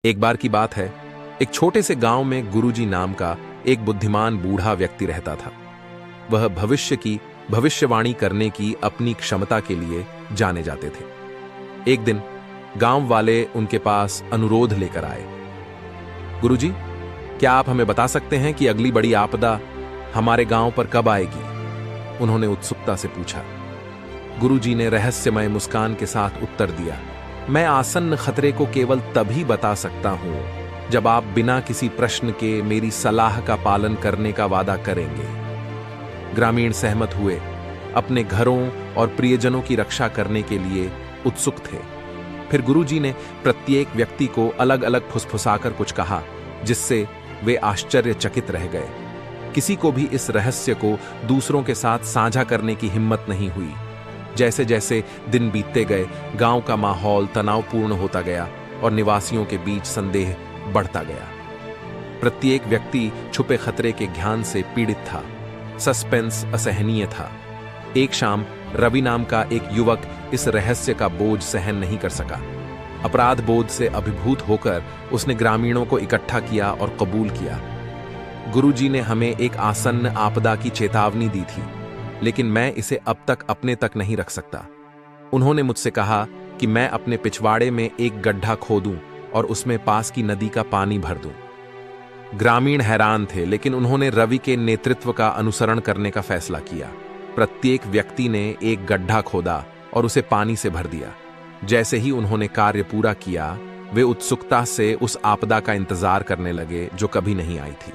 एक बार की बात है, एक छोटे से गांव में गुरुजी नाम का एक बुद्धिमान बूढ़ा व्यक्ति रहता था। वह भविष्य की भविष्यवाणी करने की अपनी क्षमता के लिए जाने जाते थे। एक दिन गांव वाले उनके पास अनुरोध लेकर आए। गुरुजी, क्या आप हमें बता सकते हैं कि अगली बड़ी आपदा हमारे गांव पर कब आएगी? उन्होंने उत्सुकता से पूछा। गुरुजी ने रहस्यमय मुस्कान के साथ उत्तर दिया, मैं आसन्न खतरे को केवल तभी बता सकता हूं जब आप बिना किसी प्रश्न के मेरी सलाह का पालन करने का वादा करेंगे। ग्रामीण सहमत हुए, अपने घरों और प्रियजनों की रक्षा करने के लिए उत्सुक थे। फिर गुरुजी ने प्रत्येक व्यक्ति को अलग अलग फुसफुसाकर कुछ कहा, जिससे वे आश्चर्यचकित रह गए। किसी को भी इस रहस्य को दूसरों के साथ साझा करने की हिम्मत नहीं हुई। जैसे जैसे दिन बीतते गए, गांव का माहौल तनावपूर्ण होता गया और निवासियों के बीच संदेह बढ़ता गया। प्रत्येक व्यक्ति छुपे खतरे के ज्ञान से पीड़ित था। सस्पेंस असहनीय था। एक शाम रवि नाम का एक युवक इस रहस्य का बोझ सहन नहीं कर सका। अपराध बोध से अभिभूत होकर उसने ग्रामीणों को इकट्ठा किया और कबूल किया, गुरुजी ने हमें एक आसन्न आपदा की चेतावनी दी थी, लेकिन मैं इसे अब तक अपने तक नहीं रख सकता। उन्होंने मुझसे कहा कि मैं अपने पिछवाड़े में एक गड्ढा खोदूं और उसमें पास की नदी का पानी भर दूं। ग्रामीण हैरान थे, लेकिन उन्होंने रवि के नेतृत्व का अनुसरण करने का फैसला किया। प्रत्येक व्यक्ति ने एक गड्ढा खोदा और उसे पानी से भर दिया। जैसे ही उन्होंने कार्य पूरा किया, वे उत्सुकता से उस आपदा का इंतजार करने लगे जो कभी नहीं आई थी।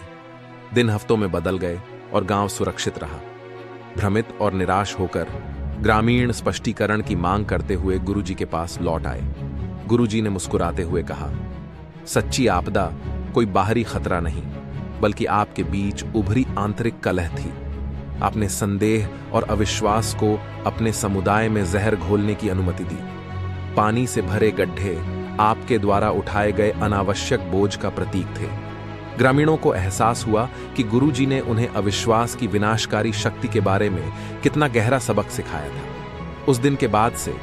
दिन हफ्तों में बदल गए और गांव सुरक्षित रहा। भ्रमित और निराश होकर ग्रामीण स्पष्टीकरण की मांग करते हुए गुरुजी के पास लौट आए। गुरुजी ने मुस्कुराते हुए कहा, सच्ची आपदा कोई बाहरी खतरा नहीं, बल्कि आपके बीच उभरी आंतरिक कलह थी। आपने संदेह और अविश्वास को अपने समुदाय में जहर घोलने की अनुमति दी। पानी से भरे गड्ढे आपके द्वारा उठाए गए अनावश्यक बोझ का प्रतीक थे। ग्रामीणों को एहसास हुआ कि गुरुजी ने उन्हें अविश्वास की विनाशकारी शक्ति के बारे में कितना गहरा सबक सिखाया था। उस दिन के बाद से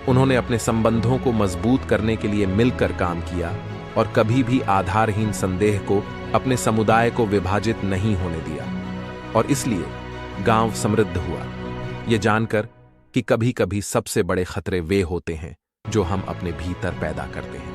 उन्होंने अपने संबंधों को मजबूत करने के लिए मिलकर काम किया और कभी भी आधारहीन संदेह को अपने समुदाय को विभाजित नहीं होने दिया। और इसलिए गांव समृद्ध हुआ, यह जानकर कि कभी-कभी सबसे बड़े खतरे वे होते हैं जो हम अपने भीतर पैदा करते हैं।